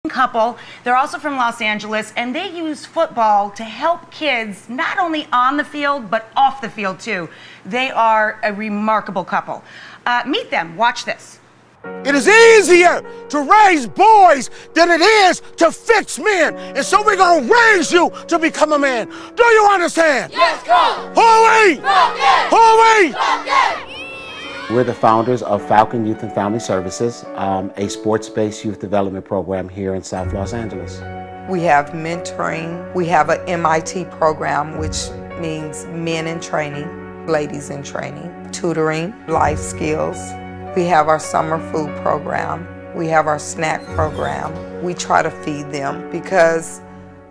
couple. They're also from Los Angeles, and they use football to help kids not only on the field but off the field too. They are a remarkable couple. Meet them. Watch this. It is easier to raise boys than it is to fix men. And so we're going to raise you to become a man. Do you understand? Yes, Coach. Who are we? Falcons. Who are we? Falcons. We're the founders of Falcon Youth and Family Services, a sports-based youth development program here in South Los Angeles. We have mentoring. We have an MIT program, which means men in training, ladies in training, tutoring, life skills. We have our summer food program. We have our snack program. We try to feed them because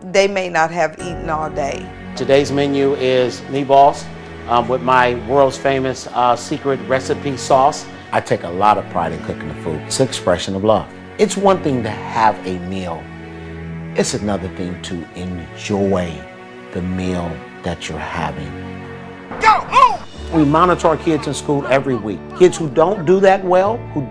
they may not have eaten all day. Today's menu is meatballs with my world's famous secret recipe sauce. I take a lot of pride in cooking the food. It's an expression of love. It's one thing to have a meal. It's another thing to enjoy the meal that you're having. Go! Oh! We monitor our kids in school every week. Kids who don't do that well, who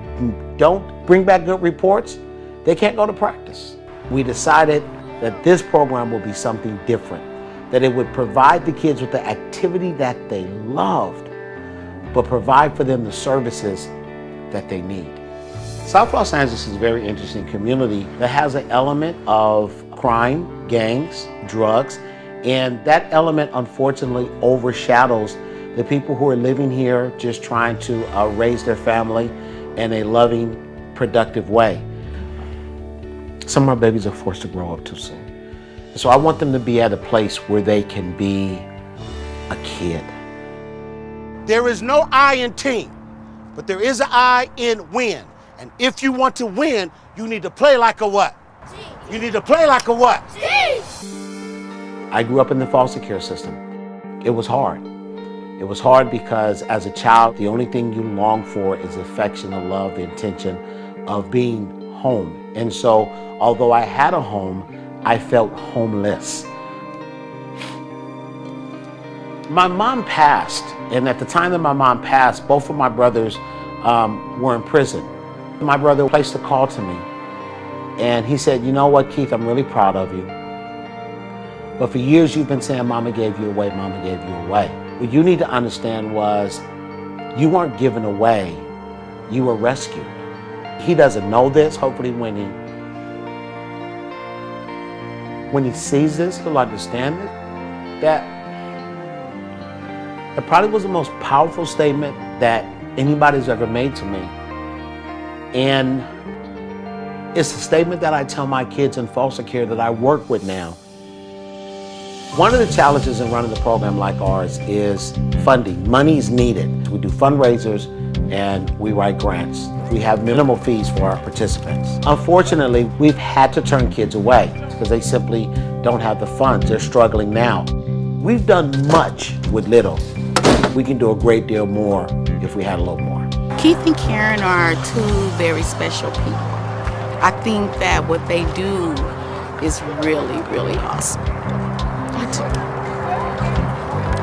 don't bring back good reports, they can't go to practice. We decided that this program will be something different, that it would provide the kids with the activity that they loved, but provide for them the services that they need. South Los Angeles is a very interesting community that has an element of crime, gangs, drugs, and that element unfortunately overshadows the people who are living here just trying to raise their family in a loving, productive way. Some of our babies are forced to grow up too soon. So I want them to be at a place where they can be a kid. There is no I in team, but there is an I in win. And if you want to win, you need to play like a what? You need to play like a what? I grew up in the foster care system. It was hard. It was hard because as a child, the only thing you long for is affection, the love, the intention of being home. And so, although I had a home, I felt homeless. My mom passed, and at the time that my mom passed, both of my brothers were in prison. My brother placed a call to me, and he said, "You know what, Keith, I'm really proud of you. But for years you've been saying, Mama gave you away, Mama gave you away. What you need to understand was you weren't given away, you were rescued." He doesn't know this. Hopefully when he sees this, he'll understand it. That probably was the most powerful statement that anybody's ever made to me. And it's a statement that I tell my kids in foster care that I work with now. One of the challenges in running a program like ours is funding. Money is needed. We do fundraisers and we write grants. We have minimal fees for our participants. Unfortunately, we've had to turn kids away because they simply don't have the funds. They're struggling now. We've done much with little. We can do a great deal more if we had a little more. Keith and Karen are two very special people. I think that what they do is really, really awesome.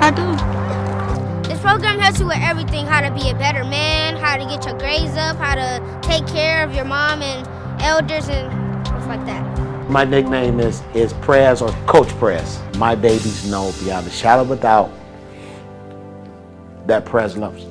I do. This program helps you with everything, how to be a better man, how to get your grades up, how to take care of your mom and elders and stuff like that. My nickname is Prez or Coach Prez. My babies know beyond a shadow of a doubt that Prez loves.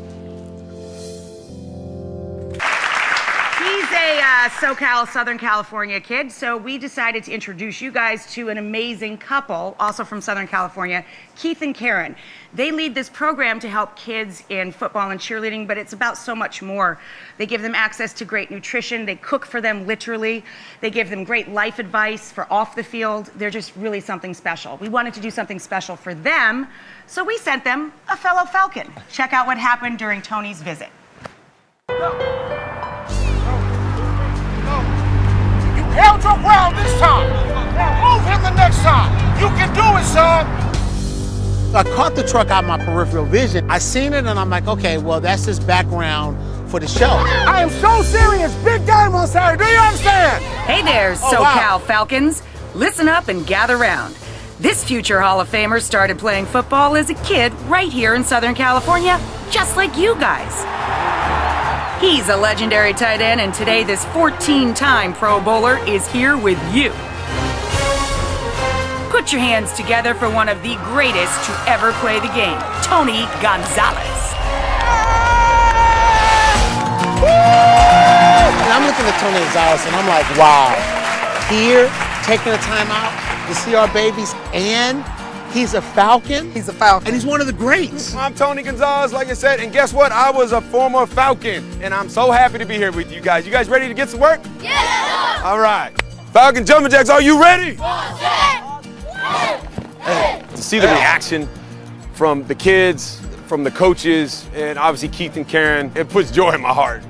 SoCal, Southern California kid, so we decided to introduce you guys to an amazing couple, also from Southern California, Keith and Karen. They lead this program to help kids in football and cheerleading, but it's about so much more. They give them access to great nutrition. They cook for them literally. They give them great life advice for off the field. They're just really something special. We wanted to do something special for them, so we sent them a fellow Falcon. Check out what happened during Tony's visit. Held your ground this time. Now move him the next time. You can do it, son. I caught the truck out of my peripheral vision. I seen it and I'm like, okay, well, that's his background for the show. I am so serious. Big game on Saturday. Do you understand? Hey there, SoCal Falcons. Listen up and gather round. This future Hall of Famer started playing football as a kid right here in Southern California, just like you guys. He's a legendary tight end, and today this 14-time Pro Bowler is here with you. Put your hands together for one of the greatest to ever play the game, Tony Gonzalez. And I'm looking at Tony Gonzalez and I'm like, wow. Here, taking the time out to see our babies, and he's a Falcon. He's a Falcon. And he's one of the greats. I'm Tony Gonzalez, like I said, and guess what? I was a former Falcon, and I'm so happy to be here with you guys. You guys ready to get to work? Yeah! All right. Falcon Jumping Jacks, are you ready? To see the reaction from the kids, from the coaches, and obviously Keith and Karen, it puts joy in my heart.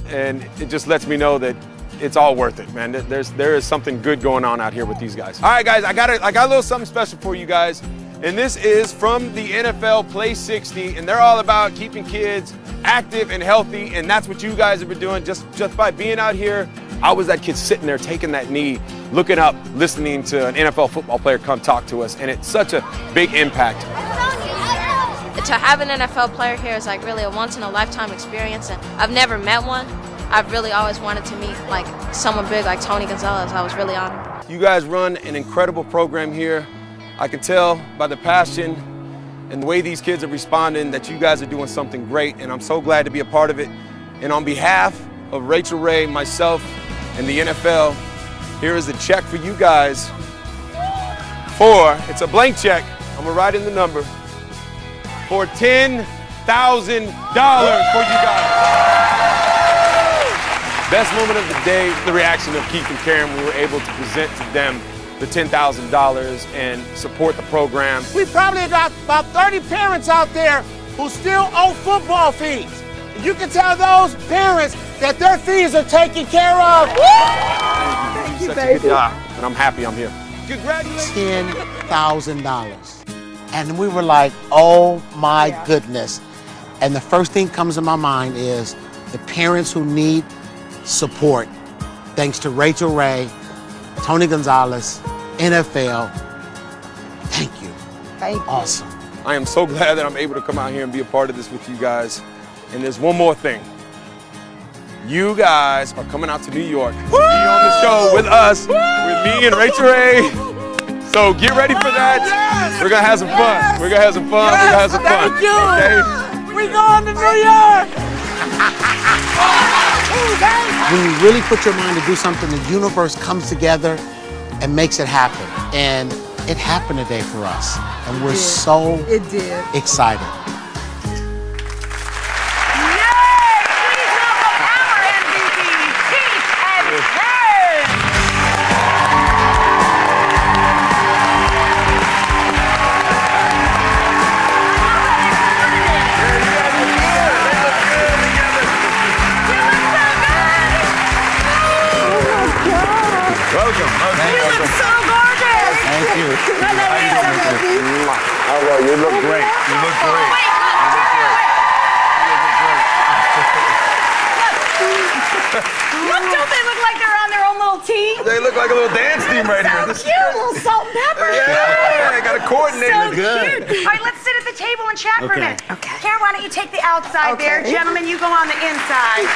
And it just lets me know that it's all worth it, man. There is something good going on out here with these guys. All right, guys, I got a little something special for you guys. And this is from the NFL Play 60, and they're all about keeping kids active and healthy, and that's what you guys have been doing just by being out here. I was that kid sitting there taking that knee, looking up, listening to an NFL football player come talk to us, and it's such a big impact. To have an NFL player here is like really a once-in-a-lifetime experience, and I've never met one. I've really always wanted to meet like someone big like Tony Gonzalez. I was really honored. You guys run an incredible program here. I can tell by the passion and the way these kids are responding that you guys are doing something great, and I'm so glad to be a part of it. And on behalf of Rachael Ray, myself, and the NFL, here is a check for you guys it's a blank check, I'm gonna write in the number, for $10,000 for you guys. Best moment of the day, the reaction of Keith and Karen. We were able to present to them the $10,000 and support the program. We probably got about 30 parents out there who still owe football fees. You can tell those parents that their fees are taken care of. Thank you, such a good job, and I'm happy I'm here. Congratulations. $10,000. And we were like, oh my goodness. And the first thing comes to my mind is the parents who need support, thanks to Rachael Ray, Tony Gonzalez, NFL. Thank you. Thank you. Awesome. I am so glad that I'm able to come out here and be a part of this with you guys. And there's one more thing. You guys are coming out to New York to be on the show with us, with me and Rachael Ray. So get ready for that. Yes. We're gonna have some fun. We're gonna have some fun. Yes, we're gonna have some fun. Thank you. Okay? We going to New York. When you really put your mind to do something, the universe comes together and makes it happen. And it happened today for us. And we're so excited. Oh, you look great. You look great. Look, don't they look like they're on their own little team? They look like a little dance team right here. So cute, a little salt and pepper. Yeah, I gotta coordinate. So Good. cute. All right, let's sit at the table and chat for a minute. Okay. Karen, why don't you take the outside there? Gentlemen, you go on the inside.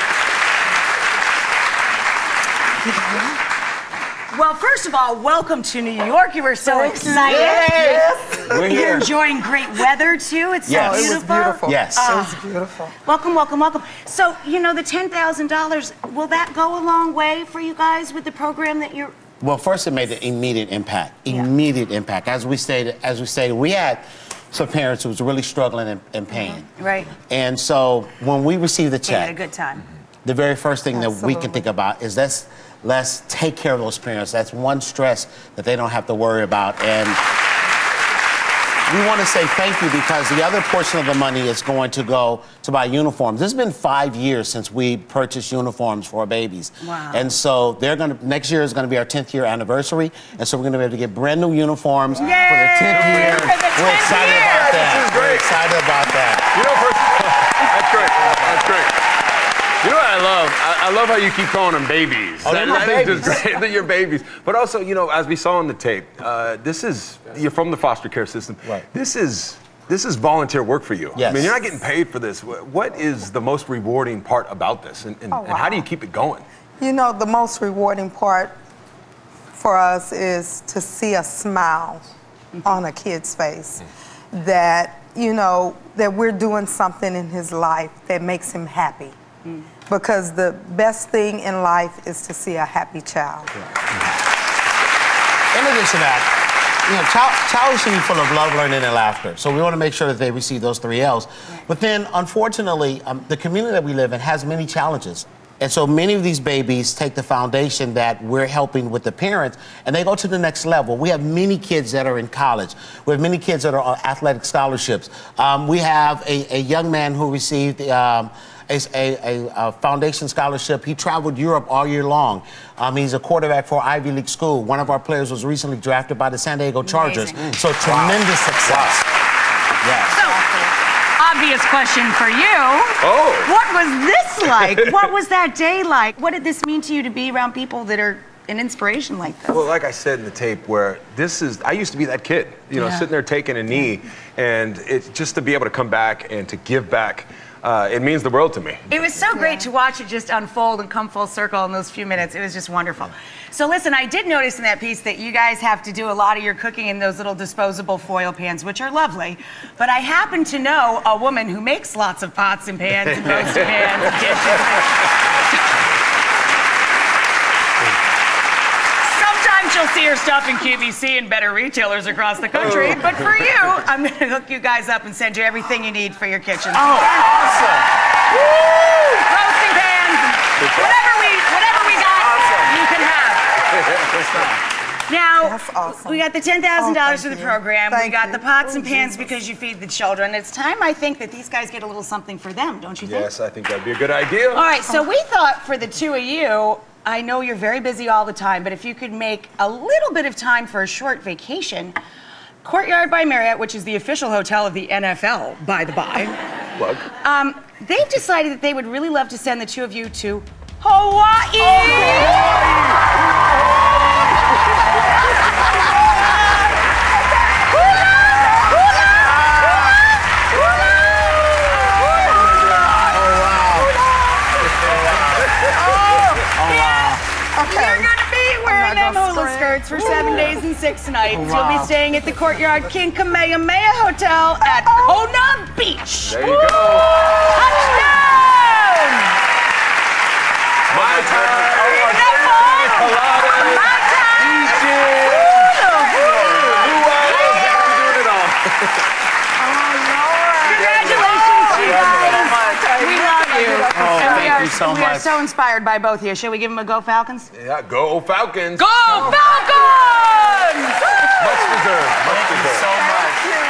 Well, first of all, welcome to New York. You were so excited. Yes. We're here. You're enjoying great weather, too. It's so Yes. beautiful. It was beautiful. Yes. It was beautiful. Welcome, welcome, welcome. So, you know, the $10,000, will that go a long way for you guys with the program that you're... Well, first it made an immediate impact. Immediate impact. As we stated, we had some parents who was really struggling in pain. Right. And so when we received the They had a check, good time. the very first thing that we can think about is let's take care of those parents. That's one stress that they don't have to worry about. And we want to say thank you because the other portion of the money is going to go to buy uniforms. It's been 5 years since we purchased uniforms for our babies. Wow. And so next year is going to be our 10th year anniversary. And so we're going to be able to get brand new uniforms for the 10th year. We're excited about that. This is great. We're excited about that. You know, that's great. That's great. You know what I love? I love how you keep calling them babies. Oh, they're my That is babies. just great. They're your babies. But also, you know, as we saw on the tape, you're from the foster care system. Right. This is This is volunteer work for you. Yes. I mean, you're not getting paid for this. What is the most rewarding part about this, and how do you keep it going? You know, the most rewarding part for us is to see a smile on a kid's face, that, you know, that we're doing something in his life that makes him happy. Because the best thing in life is to see a happy child. In addition to that, you know, child should be full of love, learning, and laughter. So we want to make sure that they receive those 3 L's. But then, unfortunately, the community that we live in has many challenges. And so many of these babies take the foundation that we're helping with the parents, and they go to the next level. We have many kids that are in college. We have many kids that are on athletic scholarships. We have a young man who received a foundation scholarship. He traveled Europe all year long. He's a quarterback for Ivy League school. One of our players was recently drafted by the San Diego Chargers. So tremendous success. Yes. So, obvious question for you. What was this like? What was that day like? What did this mean to you to be around people that are an inspiration like this? Well, like I said in the tape, where I used to be that kid, you know, sitting there taking a knee, and it's just to be able to come back and to give back. It means the world to me. It was so great to watch it just unfold and come full circle in those few minutes. It was just wonderful. So listen, I did notice in that piece that you guys have to do a lot of your cooking in those little disposable foil pans, which are lovely. But I happen to know a woman who makes lots of pots and pans and roasting pans and dishes. Sometimes you'll see her stuff in QVC and better retailers across the country. But for you, I'm going to hook you guys up and send you everything you need for your kitchen. Oh, awesome. Woo! Roasting pans, whatever we got, you can have. Now, That's awesome. we got the $10,000 for the program. We got the pots and pans Jesus. because you feed the children. It's time, I think, that these guys get a little something for them, don't you think? Yes, I think that'd be a good idea. All right, so we thought for the two of you, I know you're very busy all the time, but if you could make a little bit of time for a short vacation, Courtyard by Marriott, which is the official hotel of the NFL, by the by. Plug. They've decided that they would really love to send the two of you to Hawaii! You're gonna be wearing them hula skirts for 7 days and 6 nights. You'll be staying at the Courtyard King Kamehameha Hotel at Kona Beach. There you go. Touchdown! My time. My time! Congratulations, you guys. We love you. Oh, thank you so We are much. so inspired by both of you. Shall we give them a go, Falcons? Yeah, go Falcons. Go Falcons! Much deserved. Much deserved. So much.